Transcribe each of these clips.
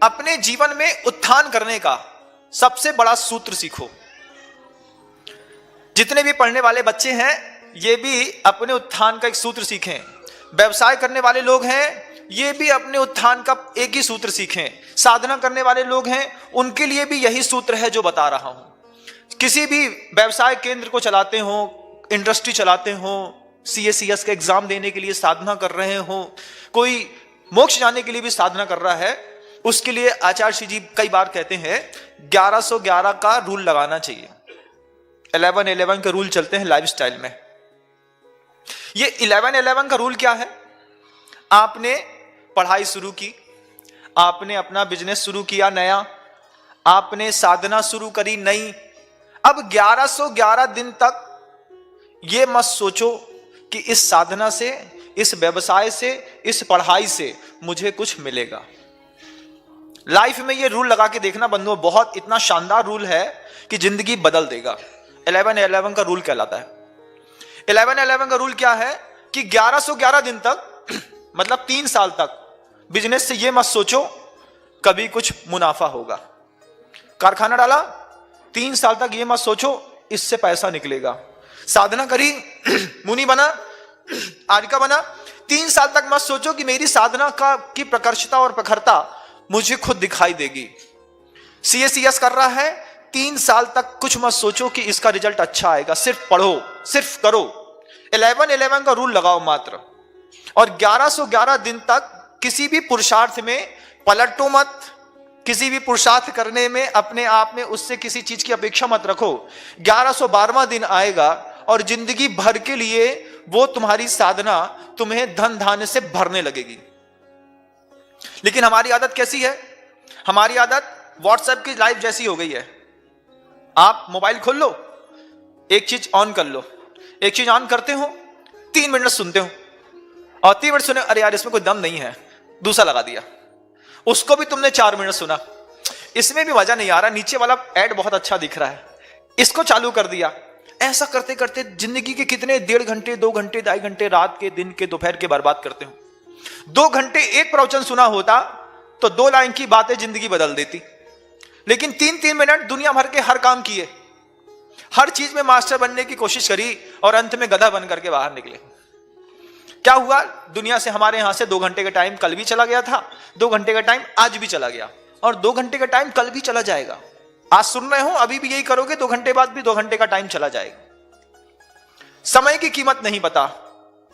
अपने जीवन में उत्थान करने का सबसे बड़ा सूत्र सीखो। जितने भी पढ़ने वाले बच्चे हैं ये भी अपने उत्थान का एक सूत्र सीखें। व्यवसाय करने वाले लोग हैं ये भी अपने उत्थान का एक ही सूत्र सीखें। साधना करने वाले लोग हैं उनके लिए भी यही सूत्र है जो बता रहा हूं। किसी भी व्यवसाय केंद्र को चलाते हो, इंडस्ट्री चलाते हो, CACS का एग्जाम देने के लिए साधना कर रहे हो, कोई मोक्ष जाने के लिए भी साधना कर रहा है, उसके लिए आचार्य श्री जी कई बार कहते हैं 1111 का रूल लगाना चाहिए। 1111 के रूल चलते हैं लाइफस्टाइल में। ये 1111 का रूल क्या है? आपने पढ़ाई शुरू की, आपने अपना बिजनेस शुरू किया नया, आपने साधना शुरू करी नई। अब 1111 दिन तक ये मत सोचो कि इस साधना से, इस व्यवसाय से, इस पढ़ाई से मुझे कुछ मिलेगा। लाइफ में ये रूल लगा के देखना बंधुओं, बहुत इतना शानदार रूल है कि जिंदगी बदल देगा। 1111 का रूल कहलाता है। 1111 का रूल क्या है कि 1111 दिन तक मतलब 3 साल तक बिजनेस से ये मत सोचो कभी कुछ मुनाफा होगा। कारखाना डाला, 3 साल तक ये मत सोचो इससे पैसा निकलेगा। साधना करी, मुनि बना, आज का बना, 3 साल तक मत सोचो कि मेरी साधना की प्रकर्षता और प्रखरता मुझे खुद दिखाई देगी। CACS कर रहा है, 3 साल तक कुछ मत सोचो कि इसका रिजल्ट अच्छा आएगा। सिर्फ पढ़ो, सिर्फ करो। 1111 का रूल लगाओ मात्र, और 1111 दिन तक किसी भी पुरुषार्थ में पलटो मत। किसी भी पुरुषार्थ करने में अपने आप में उससे किसी चीज की अपेक्षा मत रखो। 1112वां दिन आएगा और जिंदगी भर के लिए वो तुम्हारी साधना तुम्हें धन धान्य से भरने लगेगी। लेकिन हमारी आदत कैसी है? हमारी आदत व्हाट्सएप की लाइव जैसी हो गई है। आप मोबाइल खोल लो, एक चीज ऑन कर लो, एक चीज ऑन करते हो, 3 मिनट सुनते हो, और 3 मिनट सुने, अरे यार इसमें कोई दम नहीं है, दूसरा लगा दिया। उसको भी तुमने 4 मिनट सुना, इसमें भी मजा नहीं आ रहा, नीचे वाला ऐड बहुत अच्छा दिख रहा है, इसको चालू कर दिया। ऐसा करते करते जिंदगी के कितने 1.5 घंटे, 2 घंटे, 2.5 घंटे रात के, दिन के, दोपहर के बर्बाद करते हो। 2 घंटे एक प्रवचन सुना होता तो 2 लाइन की बातें जिंदगी बदल देती। लेकिन 3-3 मिनट दुनिया भर के हर काम किए, हर चीज में मास्टर बनने की कोशिश करी और अंत में गधा बन करके बाहर निकले। क्या हुआ? दुनिया से हमारे यहां से 2 घंटे का टाइम कल भी चला गया था, 2 घंटे का टाइम आज भी चला गया, और 2 घंटे का टाइम कल भी चला जाएगा। आज सुन रहे हो, अभी भी यही करोगे, 2 घंटे बाद भी 2 घंटे का टाइम चला जाएगा। समय की कीमत नहीं पता,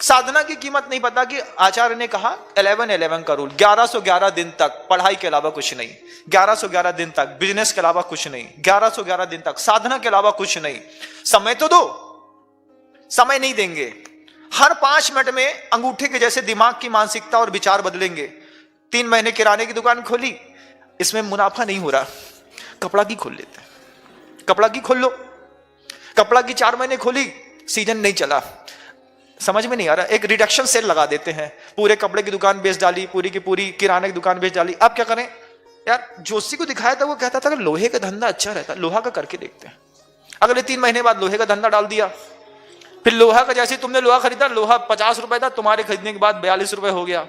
साधना की कीमत नहीं पता। कि आचार्य ने कहा 1111 का रूल, 1111 दिन तक पढ़ाई के अलावा कुछ नहीं, 1111 दिन तक बिजनेस के अलावा कुछ नहीं, 1111 दिन तक साधना के अलावा कुछ नहीं। समय तो दो, समय नहीं देंगे। हर 5 मिनट में अंगूठे के जैसे दिमाग की मानसिकता और विचार बदलेंगे। 3 महीने किराने की दुकान खोली, इसमें मुनाफा नहीं हो रहा, कपड़ा की खोल लेते हैं, कपड़ा की खोल लो। कपड़ा की 4 महीने खोली, सीजन नहीं चला, समझ में नहीं आ रहा, एक रिडक्शन सेल लगा देते हैं, पूरे कपड़े की दुकान बेच डाली, पूरी की पूरी किराने की दुकान बेच डाली। अब क्या करें यार? जोशी को दिखाया था, वो कहता था कि लोहे का धंधा अच्छा रहता, लोहा का करके देखते हैं। अगले 3 महीने बाद लोहे का धंधा डाल दिया। फिर लोहा का, जैसे तुमने लोहा खरीदा, लोहा 50 रुपए था, तुम्हारे खरीदने के बाद 42 रुपए हो गया।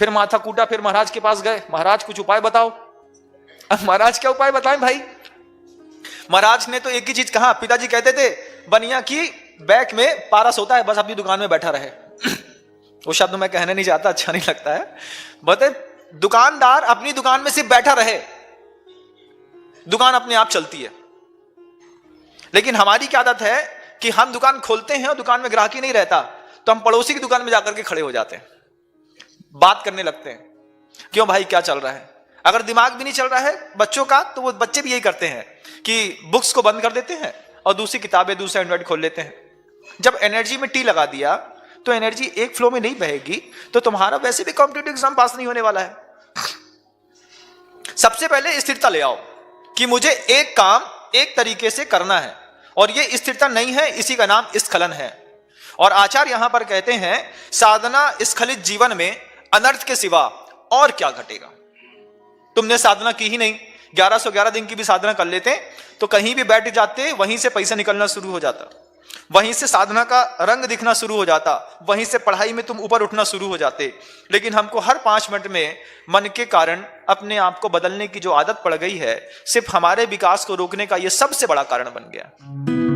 फिर माथा कूटा, फिर महाराज के पास गए, महाराज कुछ उपाय बताओ। अब महाराज क्या उपाय बताएं भाई? महाराज ने तो एक ही चीज कहा, पिताजी कहते थे बनिया की बैक में पारस होता है, बस अपनी दुकान में बैठा रहे। वो शब्द मैं कहने नहीं चाहता, अच्छा नहीं लगता है। बता, दुकानदार अपनी दुकान में सिर्फ बैठा रहे, दुकान अपने आप चलती है। लेकिन हमारी क्या आदत है कि हम दुकान खोलते हैं और दुकान में ग्राहक ही नहीं रहता, तो हम पड़ोसी की दुकान में जाकर के खड़े हो जाते हैं, बात करने लगते हैं, क्यों भाई क्या चल रहा है। अगर दिमाग भी नहीं चल रहा है बच्चों का, तो वो बच्चे भी यही करते हैं कि बुक्स को बंद कर देते हैं और दूसरी किताबें, दूसरा एंड्रॉइड खोल लेते हैं। जब एनर्जी में टी लगा दिया तो एनर्जी एक फ्लो में नहीं बहेगी, तो तुम्हारा वैसे भी कॉम्पिटिटिव एग्जाम पास नहीं होने वाला है। सबसे पहले स्थिरता ले आओ कि मुझे एक काम एक तरीके से करना है, और ये स्थिरता नहीं है, इसी का नाम स्खलन है। और आचार्य यहां पर कहते हैं साधना स्खलित जीवन में अनर्थ के सिवा और क्या घटेगा। तुमने साधना की ही नहीं, 1111 दिन की भी साधना कर लेते तो कहीं भी बैठ जाते, वहीं से पैसा निकलना शुरू हो जाता। वहीं से साधना का रंग दिखना शुरू हो जाता, वहीं से पढ़ाई में तुम ऊपर उठना शुरू हो जाते। लेकिन हमको हर 5 मिनट में मन के कारण अपने आप को बदलने की जो आदत पड़ गई है, सिर्फ हमारे विकास को रोकने का यह सबसे बड़ा कारण बन गया।